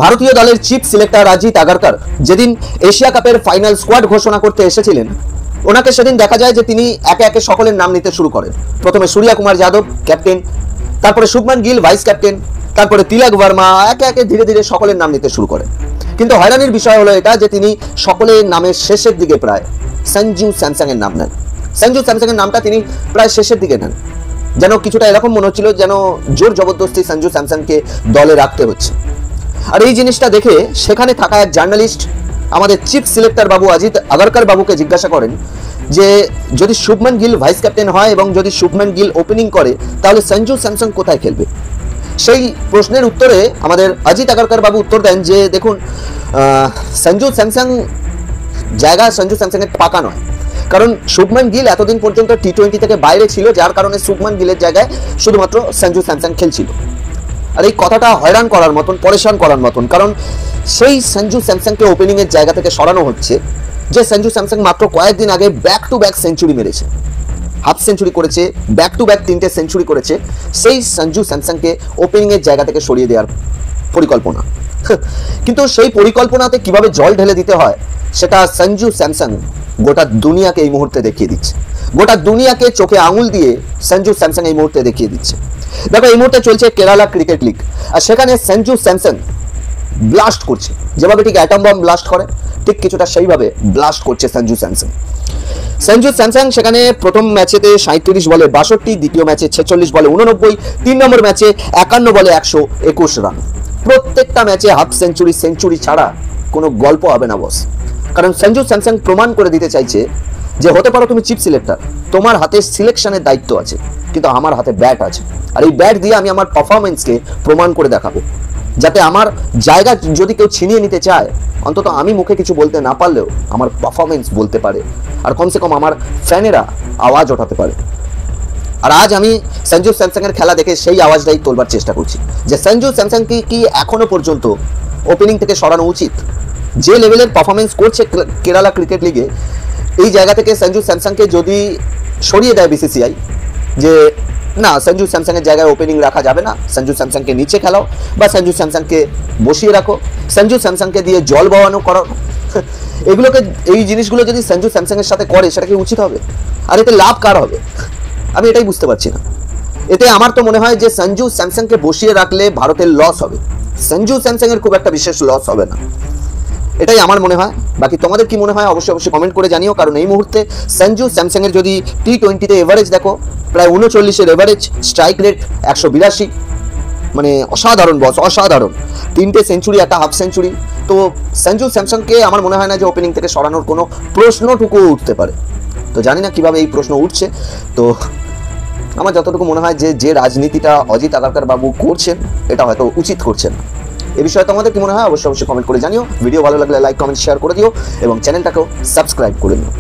ভারতীয় দলের chief selector Ajit Agarkar যেদিন এশিয়া কাপের ফাইনাল স্কোয়াড ঘোষণা করতে এসেছিলেন, ওনাকে সেদিন দেখা যায় যে তিনি একে একে সকলের নাম নিতে শুরু করেন। প্রথমে সূর্যা কুমার যাদব ক্যাপ্টেন, তারপরে শুভমান গিল ভাইস ক্যাপ্টেন, তারপরে তিলক ভার্মা, একে একে ধীরে ধীরে সকলের নাম নিতে শুরু করেন। কিন্তু হয়রানির বিষয় হলো এটা যে তিনি সকলের নামের শেষের দিকে প্রায় সঞ্জু স্যামসং এর নাম নেন। সঞ্জু স্যামসং এর নামটা তিনি প্রায় শেষের দিকে নেন, যেন কিছুটা এরকম মনে হচ্ছিল যেন জোর জবরদস্তি সঞ্জু স্যামসংকে দলে রাখতে হচ্ছে। আর এই জিনিসটা দেখে সেখানে থাকা এক জার্নালিস্ট আমাদের চিফ সিলেক্টর বাবু অজিত আগারকার বাবুকে জিজ্ঞাসা করেন যে যদি শুভমান গিল ভাইস ক্যাপ্টেন হয় এবং যদি শুভমান গিল ওপেনিং করে তাহলে সঞ্জু স্যামসং কোথায় খেলবে। সেই প্রশ্নের উত্তরে আমাদের অজিত আগারকার বাবু উত্তর দেন যে দেখুন, সঞ্জু স্যামসং জায়গা সঞ্জু স্যামসং এর পাকা নয়, কারণ শুভমান গিল এতদিন পর্যন্ত টি-20 থেকে বাইরে ছিল, যার কারণে শুভমান গিলের জায়গায় শুধুমাত্র সঞ্জু স্যামসং খেলছিল। আর এই কথাটা হয়রান করার মতন, পরেশান করার মতন, কারণ সেই সঞ্জু স্যামসংকে ওপেনিং এর জায়গা থেকে সরানো হচ্ছে যে সঞ্জু স্যামসং মাত্র কয়েকদিন আগে ব্যাক টু ব্যাক সেঞ্চুরি মেরেছে, হাফ সেঞ্চুরি করেছে, ব্যাক টু ব্যাক 3টে সেঞ্চুরি করেছে। সেই সঞ্জু স্যামসংকে ওপেনিং এর জায়গা থেকে সরিয়ে দেওয়ার পরিকল্পনা। কিন্তু সেই পরিকল্পনাতে কিভাবে জল ঢেলে দিতে হয় সেটা সঞ্জু স্যামসং গোটা দুনিয়াকে এই মুহূর্তে দেখিয়ে দিচ্ছে। গোটা দুনিয়াকে চোখে আঙুল দিয়ে সঞ্জু স্যামসং এই মুহূর্তে দেখিয়ে দিচ্ছে। দেখো, এই মুহূর্তে চলছে কেরালা ক্রিকেট লিগ, আর সেখানে সঞ্জু স্যামসং ব্লাস্ট করছে, যেভাবে ঠিক অ্যাটম বম ব্লাস্ট করে ঠিক কিছুটা সেইভাবে ব্লাস্ট করছে সঞ্জু স্যামসং। সঞ্জু স্যামসং সেখানে প্রথম ম্যাচেতে 37 বলে 62, দ্বিতীয় ম্যাচে 46 বলে 89, 3 নম্বর ম্যাচে 51 বলে 121 রান। প্রত্যেকটা ম্যাচে হাফ সেঞ্চুরি, সেঞ্চুরি ছাড়া কোনো গল্প হবে না বস। কারণ সঞ্জু স্যামসং প্রমাণ করে দিতে চাইছে যে হতে পারো তুমি চিফ সিলেক্টর, তোমার হাতে সিলেকশনের দায়িত্ব আছে, কিন্তু আমার হাতে ব্যাট আছে, আর এই ব্যাট দিয়ে আমি আমার পারফরমেন্সকে প্রমাণ করে দেখাবো, যাতে আমার জায়গা যদি কেউ ছিনিয়ে নিতে চায় অন্তত আমি মুখে কিছু বলতে না পারলেও আমার পারফরমেন্স বলতে পারে, আর কমসে কম আমার ফ্যানেরা আওয়াজ ওঠাতে পারে। আর আজ আমি সঞ্জু স্যামসং এর খেলা দেখে সেই আওয়াজটাই তোলবার চেষ্টা করছি যে সঞ্জু স্যামসং কি এখনো পর্যন্ত ওপেনিং থেকে সরানো উচিত। যে লেভেলের পারফরমেন্স করছে কেরালা ক্রিকেট লিগে, এই জায়গা থেকে সঞ্জু স্যামসংকে যদি সরিয়ে দেয় বিসিসিআই যে না সঞ্জু স্যামসং এর জায়গায় ওপেনিং রাখা যাবে না, সঞ্জু স্যামসংকে নিচে খেলাও বা সঞ্জু স্যামসংকে বসিয়ে রাখো, সঞ্জু স্যামসংকে দিয়ে জল বওয়ানো করো, এগুলোকে এই জিনিসগুলো যদি সঞ্জু স্যামসং এর সাথে করে সেটা কি উচিত হবে? আর এতে লাভ কার হবে আমি এটাই বুঝতে পারছি না। এতে আমার তো মনে হয় যে সঞ্জু স্যামসংকে বসিয়ে রাখলে ভারতের লস হবে, সঞ্জু স্যামসং এর খুব একটা বিশেষ লস হবে না, এটাই আমার মনে হয়। বাকি তোমাদের কি মনে হয় অবশ্যই কমেন্ট করে জানিও। কারণ এই মুহূর্তে সঞ্জু স্যামসং এর যদি টি-20তে এভারেজ দেখো প্রায় 39 এভারেজ, স্ট্রাইক রেট 182, মানে অসাধারণ বস, অসাধারণ। 3টে সেঞ্চুরি, একটা হাফ সেঞ্চুরি। তো সঞ্জু স্যামসংকে আমার মনে হয় না যে ওপেনিং থেকে সরানোর কোনো প্রশ্নটুকু উঠতে পারে। তো জানি না কিভাবে এই প্রশ্ন উঠছে। তো আমার যতটুকু মনে হয় যে রাজনীতিটা অজিত আগারকার বাবু করছেন এটা হয়তো উচিত করছেন না। এ বিষয়ে তোমাদের কি মনে হয় অবশ্যই কমেন্ট করে জানিও। ভিডিও ভালো লাগলে লাইক, কমেন্ট, শেয়ার করে দিও এবং চ্যানেলটাকেও সাবস্ক্রাইব করে নিও।